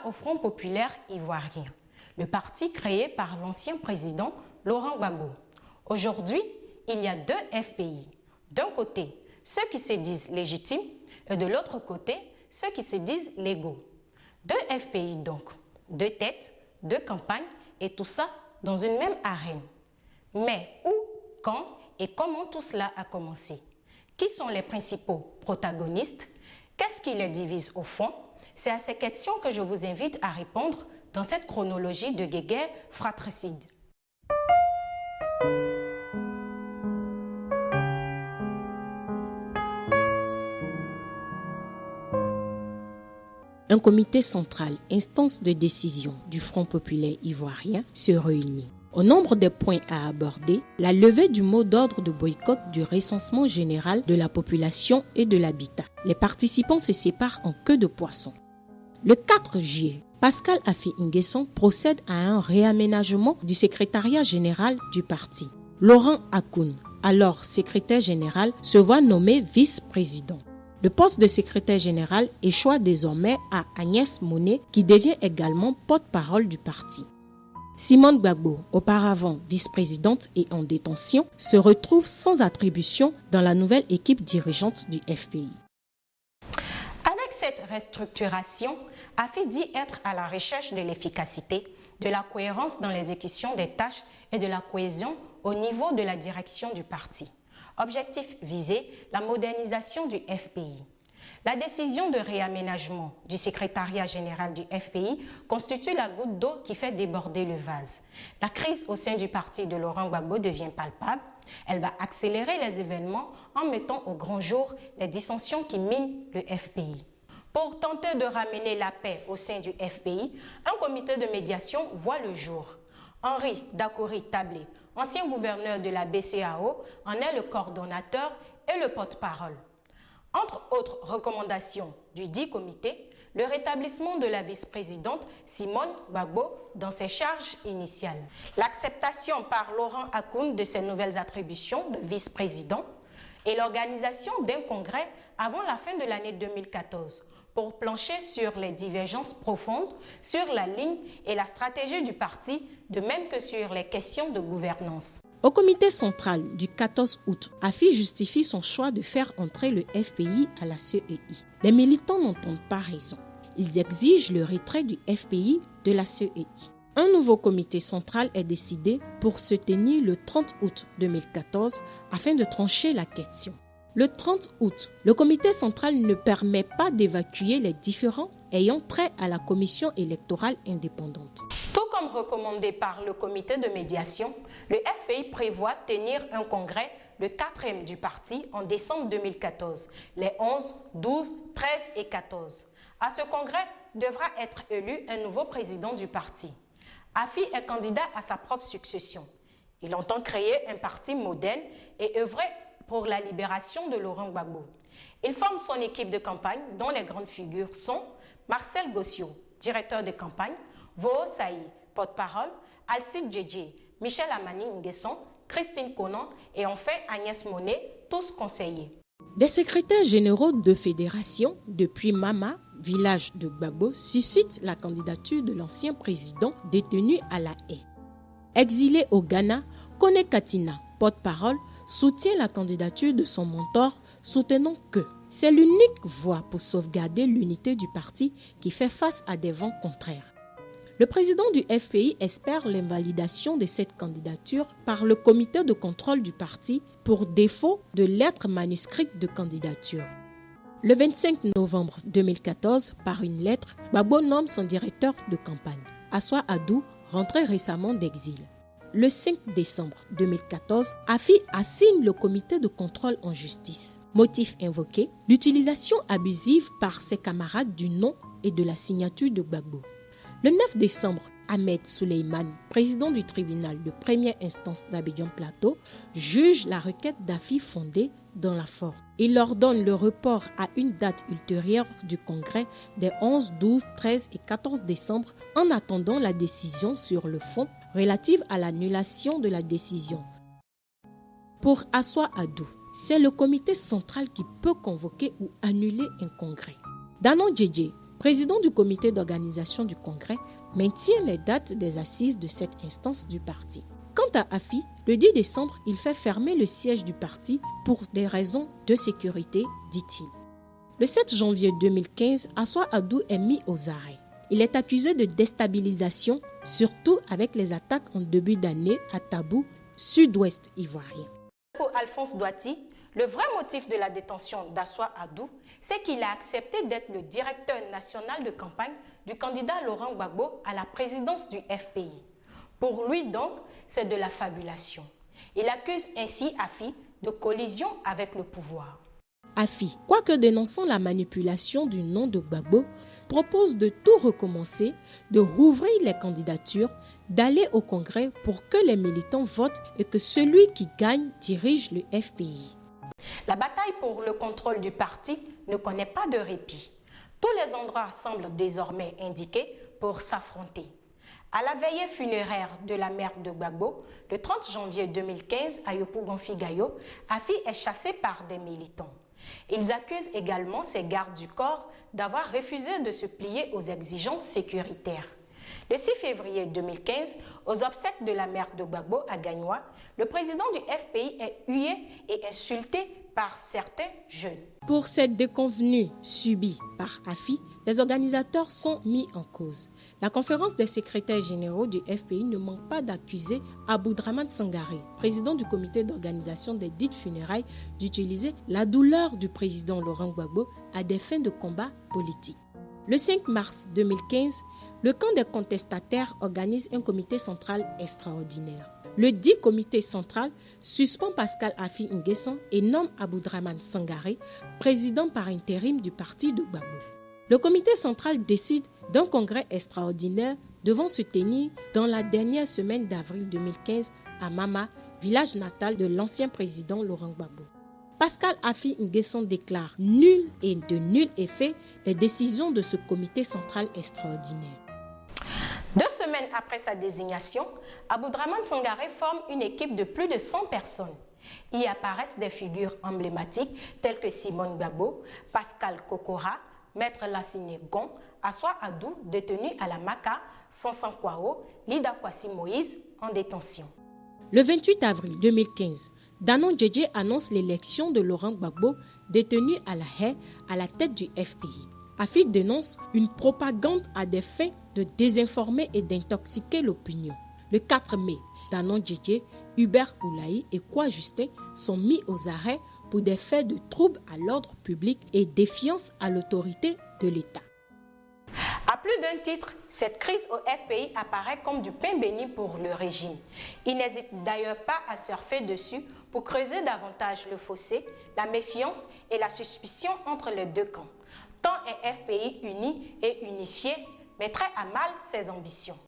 Voilà au Front populaire ivoirien, le parti créé par l'ancien président Laurent Gbagbo. Aujourd'hui, il y a deux FPI. D'un côté, ceux qui se disent légitimes et de l'autre côté, ceux qui se disent légaux. Deux FPI donc, deux têtes, deux campagnes et tout ça dans une même arène. Mais où, quand et comment tout cela a commencé? Qui sont les principaux protagonistes? Qu'est-ce qui les divise au fond? C'est à ces questions que je vous invite à répondre dans cette chronologie de guéguerre fratricide. Un comité central, instance de décision du Front populaire ivoirien, se réunit. Au nombre des points à aborder, la levée du mot d'ordre de boycott du recensement général de la population et de l'habitat. Les participants se séparent en queue de poisson. Le 4 juillet, Pascal Affi N'Guessan procède à un réaménagement du secrétariat général du parti. Laurent Akoun, alors secrétaire général, se voit nommé vice-président. Le poste de secrétaire général échoit désormais à Agnès Monet, qui devient également porte-parole du parti. Simone Gbagbo, auparavant vice-présidente et en détention, se retrouve sans attribution dans la nouvelle équipe dirigeante du FPI. Avec cette restructuration, Affi dit être à la recherche de l'efficacité, de la cohérence dans l'exécution des tâches et de la cohésion au niveau de la direction du parti. Objectif visé, la modernisation du FPI. La décision de réaménagement du secrétariat général du FPI constitue la goutte d'eau qui fait déborder le vase. La crise au sein du parti de Laurent Gbagbo devient palpable. Elle va accélérer les événements en mettant au grand jour les dissensions qui minent le FPI. Pour tenter de ramener la paix au sein du FPI, un comité de médiation voit le jour. Henri Dakouri Tablé, ancien gouverneur de la BCEAO, en est le coordonnateur et le porte-parole. Entre autres recommandations du dit comité, le rétablissement de la vice-présidente Simone Gbagbo dans ses charges initiales, l'acceptation par Laurent Akoun de ses nouvelles attributions de vice-président et l'organisation d'un congrès avant la fin de l'année 2014 pour plancher sur les divergences profondes, sur la ligne et la stratégie du parti, de même que sur les questions de gouvernance. Au comité central du 14 août, Affi justifie son choix de faire entrer le FPI à la CEI. Les militants n'entendent pas raison. Ils exigent le retrait du FPI de la CEI. Un nouveau comité central est décidé pour se tenir le 30 août 2014 afin de trancher la question. Le 30 août, le comité central ne permet pas d'évacuer les différends ayant trait à la commission électorale indépendante. Tout comme recommandé par le comité de médiation, le FPI prévoit tenir un congrès, le 4e du parti, en décembre 2014, les 11, 12, 13 et 14. À ce congrès devra être élu un nouveau président du parti. Affi est candidat à sa propre succession. Il entend créer un parti moderne et œuvrer pour la libération de Laurent Gbagbo. Il forme son équipe de campagne dont les grandes figures sont Marcel Gossio, directeur de campagne, Voo Saï, porte-parole, Alcide Djedje, Michel Amani N'Guessan, Christine Conan et enfin Agnès Monet, tous conseillers. Des secrétaires généraux de fédération, depuis Mama, village de Gbagbo, suscitent la candidature de l'ancien président détenu à la haie. Exilé au Ghana, Kone Katina, porte-parole, soutient la candidature de son mentor, soutenant que c'est l'unique voie pour sauvegarder l'unité du parti qui fait face à des vents contraires. Le président du FPI espère l'invalidation de cette candidature par le comité de contrôle du parti pour défaut de lettre manuscrite de candidature. Le 25 novembre 2014, par une lettre, Gbagbo nomme son directeur de campagne, Assoua Adou, rentré récemment d'exil. Le 5 décembre 2014, Affi assigne le comité de contrôle en justice. Motif invoqué, l'utilisation abusive par ses camarades du nom et de la signature de Gbagbo. Le 9 décembre, Ahmed Souleyman, président du tribunal de première instance d'Abidjan Plateau, juge la requête d'Affi fondée dans la forme. Il ordonne le report à une date ultérieure du congrès des 11, 12, 13 et 14 décembre en attendant la décision sur le fond relative à l'annulation de la décision. Pour Assoua Adou, c'est le comité central qui peut convoquer ou annuler un congrès. Danon Djedje, président du comité d'organisation du Congrès, maintient les dates des assises de cette instance du parti. Quant à Afi, le 10 décembre, il fait fermer le siège du parti pour des raisons de sécurité, dit-il. Le 7 janvier 2015, Assoa Adou est mis aux arrêts. Il est accusé de déstabilisation, surtout avec les attaques en début d'année à Tabou, sud-ouest ivoirien. Pour Alphonse Douati, le vrai motif de la détention d'Assoa Adou, c'est qu'il a accepté d'être le directeur national de campagne du candidat Laurent Gbagbo à la présidence du FPI. Pour lui donc, c'est de la fabulation. Il accuse ainsi Afi de collision avec le pouvoir. Afi, quoique dénonçant la manipulation du nom de Gbagbo, propose de tout recommencer, de rouvrir les candidatures, d'aller au Congrès pour que les militants votent et que celui qui gagne dirige le FPI. La bataille pour le contrôle du parti ne connaît pas de répit. Tous les endroits semblent désormais indiqués pour s'affronter. À la veillée funéraire de la mère de Gbagbo, le 30 janvier 2015 à Yopougon-Figayo, Afi est chassé par des militants. Ils accusent également ses gardes du corps d'avoir refusé de se plier aux exigences sécuritaires. Le 6 février 2015, aux obsèques de la mère de Gbagbo à Gagnoa, le président du FPI est hué et insulté par certains jeunes. Pour cette déconvenue subie par Afi, les organisateurs sont mis en cause. La conférence des secrétaires généraux du FPI ne manque pas d'accuser Aboudraman Sangaré, président du comité d'organisation des dites funérailles, d'utiliser la douleur du président Laurent Gbagbo à des fins de combat politique. Le 5 mars 2015, le camp des contestataires organise un comité central extraordinaire. Le dit comité central suspend Pascal Afi Nguessan et nomme Aboudraman Sangaré président par intérim du parti de Gbagbo. Le comité central décide d'un congrès extraordinaire devant se tenir dans la dernière semaine d'avril 2015 à Mama, village natal de l'ancien président Laurent Gbagbo. Pascal Afi Nguessan déclare nul et de nul effet les décisions de ce comité central extraordinaire. 2 semaines après sa désignation, Aboudraman Sangaré forme une équipe de plus de 100 personnes. Y apparaissent des figures emblématiques telles que Simone Gbagbo, Pascal Kokora, Maître Lassine Gon, Assoa Adou, détenu à la Maka, Sansan Kwao, Lida Kwasi Moïse, en détention. Le 28 avril 2015, Danon Djedje annonce l'élection de Laurent Gbagbo, détenu à la Haye, à la tête du FPI. Afi dénonce une propagande à des fins de désinformer et d'intoxiquer l'opinion. Le 4 mai, Danon Djedje, Hubert Oulaï et Kwa Justin sont mis aux arrêts pour des faits de troubles à l'ordre public et défiance à l'autorité de l'État. À plus d'un titre, cette crise au FPI apparaît comme du pain béni pour le régime. Il n'hésite d'ailleurs pas à surfer dessus pour creuser davantage le fossé, la méfiance et la suspicion entre les deux camps. Tant un FPI uni et unifié mettrait à mal ses ambitions.